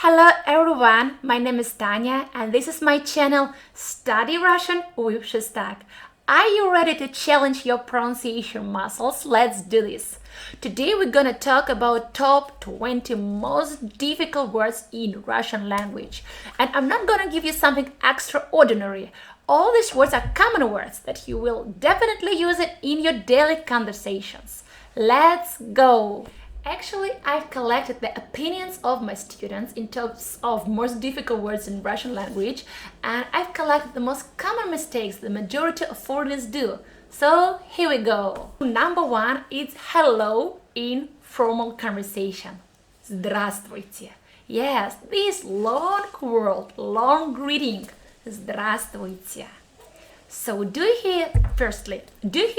Hello everyone, my name is Tanya and this is my channel Study Russian with Shestak. Are you ready to challenge your pronunciation muscles? Let's do this. Today we're gonna talk about top 20 most difficult words in Russian language. And I'm not gonna give you something extraordinary. All these words are common words that you will definitely use it in your daily conversations. Let's go! Actually, I've collected the opinions of my students in terms of most difficult words in Russian language, and I've collected the most common mistakes the majority of foreigners do. So here we go. Number one is hello in formal conversation. Здравствуйте. Yes, this long word, long greeting. Здравствуйте. So do you hear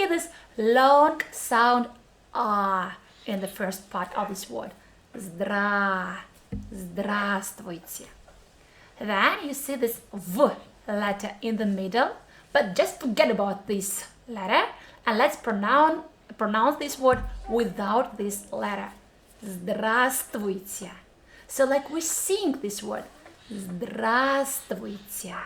this long sound ah in the first part of this word? Здравствуйте. Then you see this V letter in the middle, but just forget about this letter and let's pronounce this word without this letter. Здравствуйте. So like we sing this word. Здравствуйте.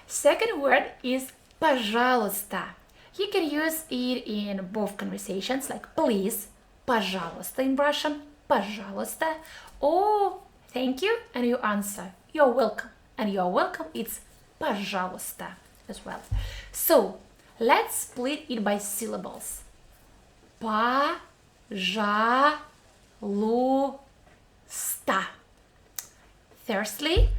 Second word is пожалуйста. You can use it in both conversations like please, пожалуйста in Russian, пожалуйста, or thank you and you answer, you're welcome, and you're welcome it's пожалуйста as well. So let's split it by syllables. Пожалуйста. Firstly,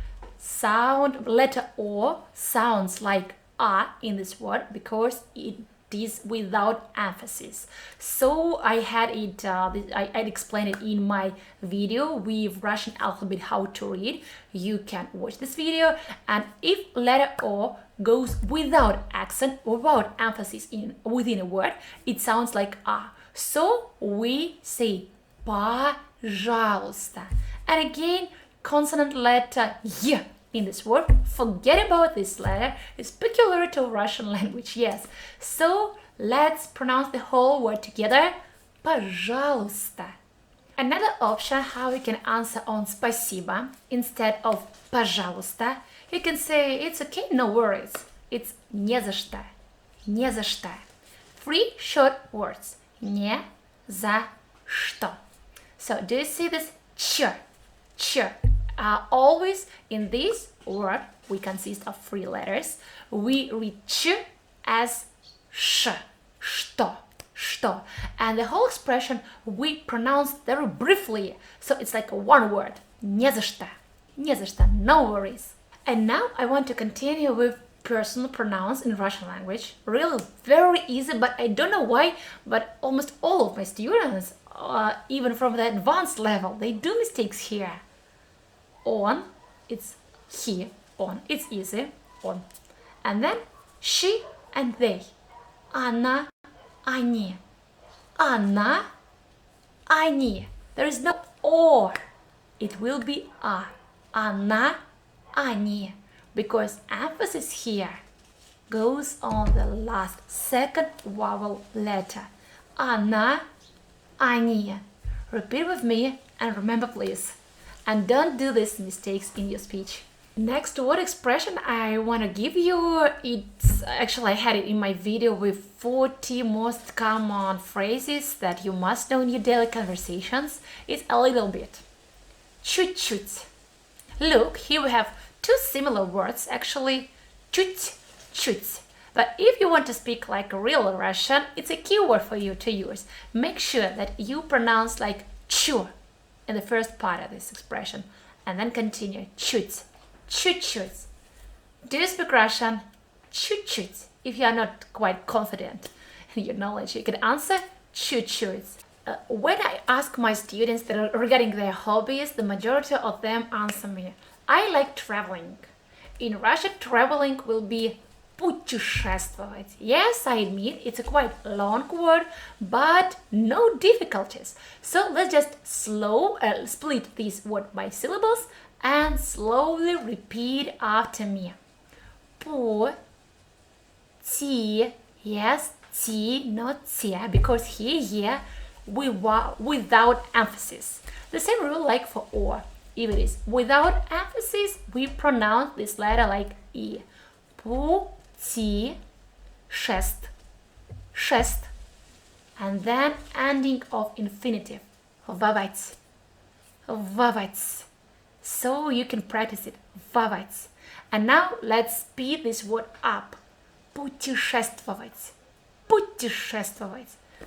letter O sounds like A in this word because it is without emphasis. So I had it, I'd explained it in my video with Russian alphabet how to read. You can watch this video, and if letter O goes without accent, without emphasis within a word, it sounds like A. So we say пожалуйста. And again, consonant letter Y in this word, forget about this letter, it's peculiar to Russian language, yes. So let's pronounce the whole word together, пожалуйста. Another option how you can answer on спасибо instead of пожалуйста, you can say it's okay, no worries, it's не за что, не за что. 3 short words, не за что. So do you see this ch? Always in this word, we consist of 3 letters. We read ch as sh, что. And the whole expression we pronounce very briefly. So it's like one word, не за что, no worries. And now I want to continue with personal pronouns in Russian language. Really very easy, but I don't know why, but almost all of my students, even from the advanced level, they do mistakes here. On, it's he, on, it's easy, on. And then she and they. Она, они. Она, они. There is no or. It will be a. Она, они. Because emphasis here goes on the last second vowel letter. Она, они. Repeat with me and remember please. And don't do these mistakes in your speech. Next word expression I want to give you, it's actually I had it in my video with 40 most common phrases that you must know in your daily conversations. It's a little bit. ЧУТь-ЧУТь. Look, here we have 2 similar words actually. ЧУТь-ЧУТь. But if you want to speak like a real Russian, it's a key word for you to use. Make sure that you pronounce like чу in the first part of this expression, and then continue. ЧУТь, ЧУТь-ЧУТь. Do you speak Russian? ЧУТь-ЧУТьь. If you are not quite confident in your knowledge, you can answer ЧУТь-ЧУТьь. When I ask my students regarding their hobbies, the majority of them answer me, I like traveling. In Russian, traveling will be ПУТЕШЕСТВОВАТЬ. Yes, I admit it's a quite long word, but no difficulties. So let's just split this word by syllables and slowly repeat after me. Yes, T, not T, because here without emphasis. The same rule like for or. if it is without emphasis, we pronounce this letter like E. Шест. And then ending of infinitive. Вовать. So you can practice it. Вовать. And now let's speed this word up. Путешествовать.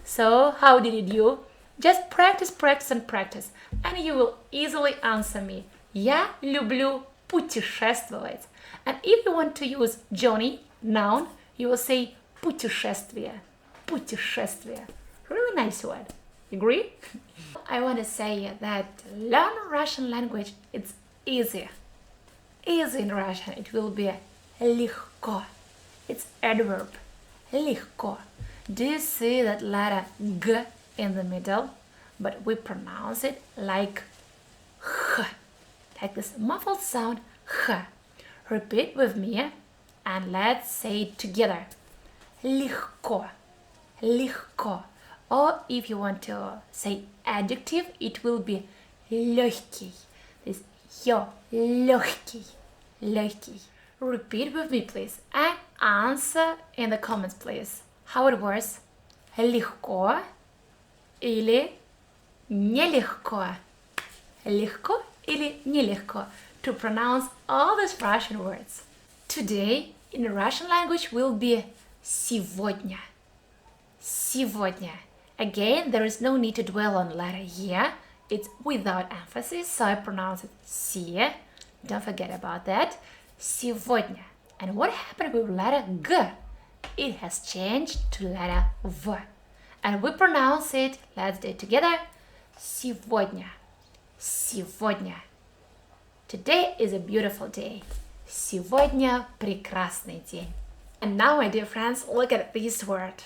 So how did you do? Just practice, and you will easily answer me. Я люблю путешествовать. And if you want to use Johnny, noun, you will say путешествие. Really nice word. Agree? I want to say that learn Russian language, it's easy. Easy in Russian, it will be легко. It's adverb. Легко. Do you see that letter G in the middle? But we pronounce it like H. Like this muffled sound H. Repeat with me and let's say it together. Легко. Or if you want to say adjective, it will be лёгкий. This лёгкий. Repeat with me, please, and answer in the comments, please. How it works? Легко или нелегко? Легко или нелегко? To pronounce all these Russian words. Today in Russian language will be сегодня. Again, there is no need to dwell on letter here. It's without emphasis, so I pronounce it sie. Don't forget about that. Сегодня. And what happened with letter G? It has changed to letter V. And we pronounce it, let's do it together, сегодня. Today is a beautiful day. Сегодня прекрасный день. And now, my dear friends, look at this word.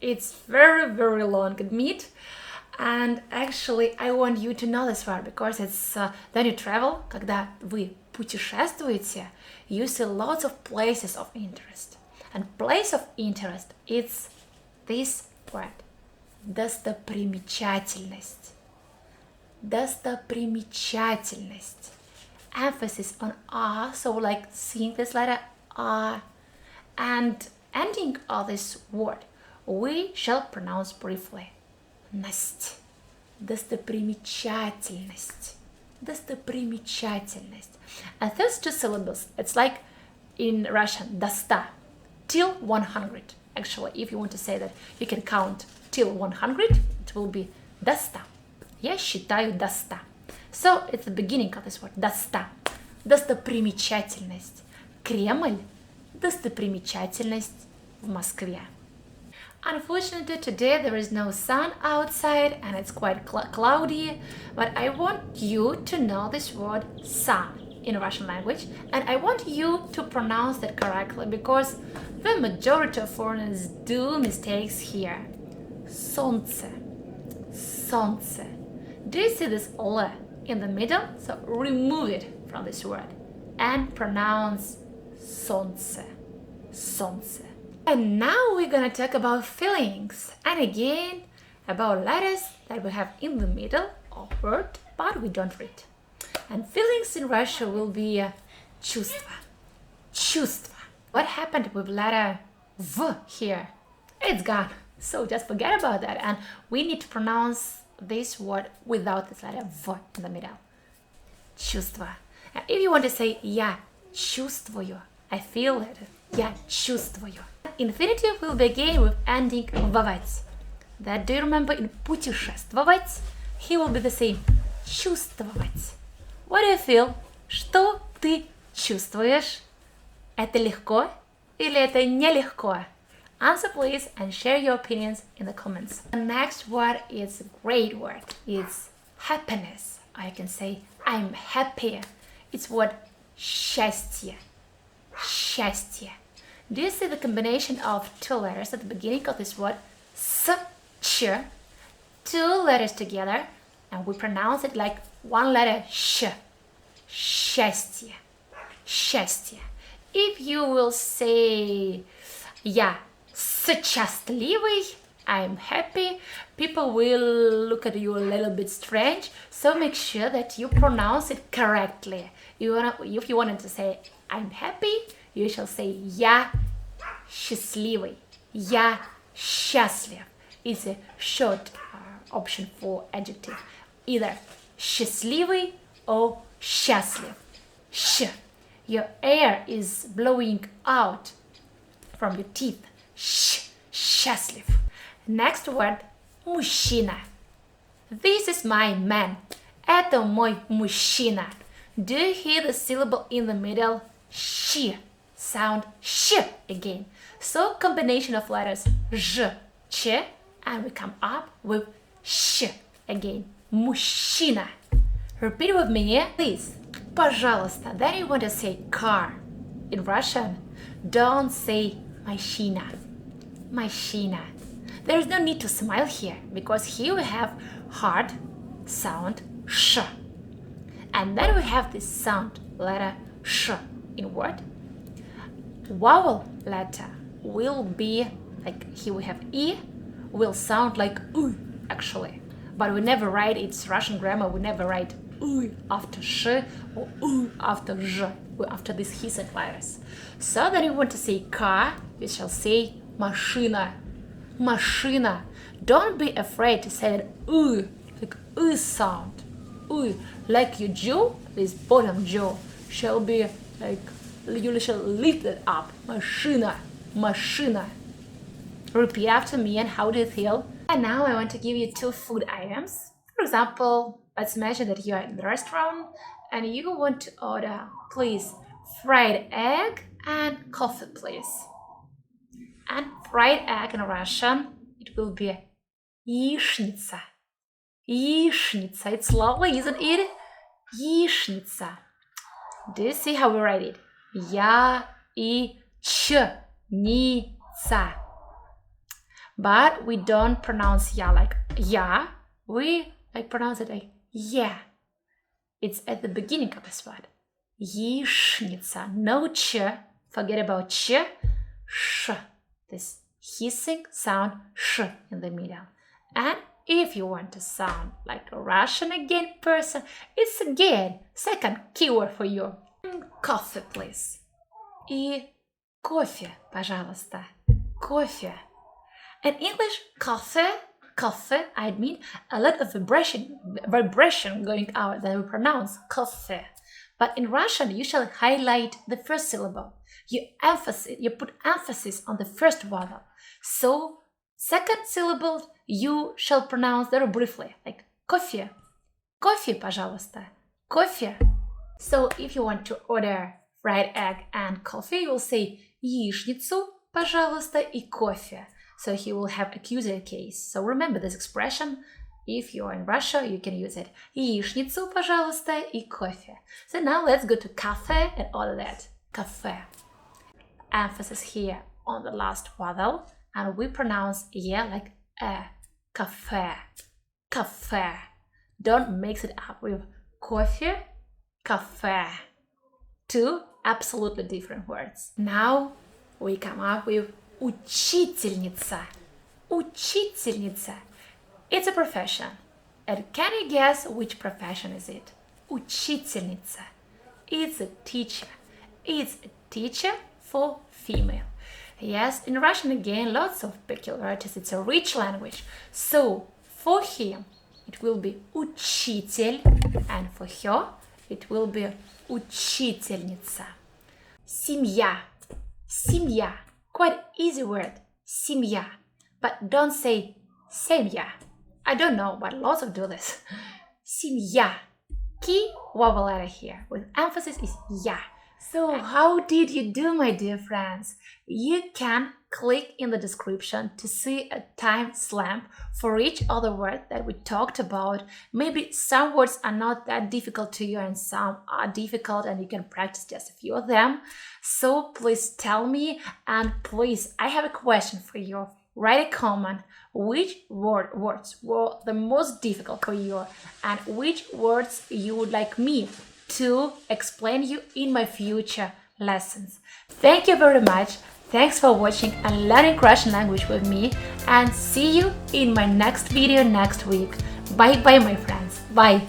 It's very long, admit. And actually, I want you to know this word because it's when you travel, когда вы путешествуете, you see lots of places of interest. And place of interest, it's this word. Достопримечательность. Emphasis on R, so like seeing this letter R. And ending of this word, we shall pronounce briefly. Насть. Достопримечательность. And those two syllables, it's like in Russian, до 100, till 100. Actually, if you want to say that you can count till 100, it will be до 100. Я считаю до 100. So it's the beginning of this word, до 100. Достопримечательность. Кремль. Достопримечательность в Москве. Unfortunately, today there is no sun outside and it's quite cloudy, but I want you to know this word sun in Russian language, and I want you to pronounce that correctly because the majority of foreigners do mistakes here. Солнце. Do you see this L in the middle? So remove it from this word and pronounce солнце. And now we're gonna talk about feelings, and again about letters that we have in the middle of word, but we don't read. And feelings in Russia will be чувства. What happened with letter V here? It's gone. So just forget about that, and we need to pronounce this word without this letter V in the middle. Чувства. And if you want to say я чувствую, I feel it. Я чувствую. Infinitive will begin with ending вовать. That do you remember in путешествовать? He will be the same. Чувствовать. What do you feel? Что ты чувствуешь? Это легко или это нелегко? Answer please and share your opinions in the comments. The next word is a great word. It's happiness. I can say I'm happy. It's word счастье. Do you see the combination of two letters at the beginning of this word? S, ch, two letters together, and we pronounce it like one letter sh. Счастье. If you will say я счастливый, I'm happy, people will look at you a little bit strange. So make sure that you pronounce it correctly. If you wanted to say I'm happy, you shall say я счастливый. Я счастлив. It's a short option for adjective. Either счастливый or счастлив. Sh. Your air is blowing out from your teeth. Sh. Счастлив. Next word. Мужчина. This is my man. Это мой мужчина. Do you hear the syllable in the middle? Sh. Sound sh again. So combination of letters ж, ч, and we come up with sh again. Мужчина. Repeat with me, please. Пожалуйста. Then you want to say car. In Russian, don't say машина. Машина. There is no need to smile here, because here we have hard sound sh. And then we have this sound letter sh in word. Vowel letter will be like, here we have e, will sound like u actually, but we never write, it's Russian grammar, we never write u after sh or u after zh, after these hissing letters. So then you want to say car, we shall say машина. Машина. Don't be afraid to say that u, like u sound. U, like your jaw, this bottom jaw shall be like, you shall lift it up. Машина. Машина. Repeat after me, and how do you feel? And now I want to give you 2 food items. For example, let's imagine that you are in the restaurant and you want to order, please, fried egg and coffee, please. And fried egg in Russian, it will be яичница. Яичница. It's lovely, isn't it? Яичница. Do you see how we write it? Я-и-ч-ни-ца. But we don't pronounce ya like ya. We like pronounce it like yeah. It's at the beginning of this word. Яичница. No ch. Forget about ch. Sh. This hissing sound sh in the middle. And if you want to sound like a Russian again person, it's again second keyword for you. Coffee, please. И кофе, пожалуйста. Кофе. In English, coffee, I mean a lot of vibration going out that we pronounce coffee. But in Russian, you shall highlight the first syllable. You put emphasis on the first vowel. So, second syllable, you shall pronounce very briefly, like кофе. Кофе, пожалуйста. Кофе. So, if you want to order fried egg and coffee, you will say яичницу, пожалуйста, и кофе. So he will have accusative case. So remember this expression. If you're in Russia, you can use it. Яичницу, пожалуйста, и кофе. So now let's go to cafe and order that. Cafe. Emphasis here on the last vowel. And we pronounce yeah like cafe. Cafe. Don't mix it up with coffee, cafe. 2 absolutely different words. Now we come up with учительница. Учительница. It's a profession. And can you guess which profession is it? Учительница. It's a teacher. It's a teacher for female. Yes, in Russian again, lots of peculiarities. It's a rich language. So for him, it will be учитель, and for her, it will be учительница. Семья. Семья. Quite easy word. Семья. But don't say семья. I don't know, but lots of do this. Семья. Key vowel letter here with emphasis is ya. So how did you do, my dear friends? You can click in the description to see a time stamp for each other word that we talked about. Maybe some words are not that difficult to you and some are difficult and you can practice just a few of them. So please tell me, and please, I have a question for you. Write a comment. Which words were the most difficult for you and which words you would like me to explain you in my future lessons. Thank you very much Thanks for watching and learning Russian language with me, and see you in my next video next week. Bye bye my friends. Bye.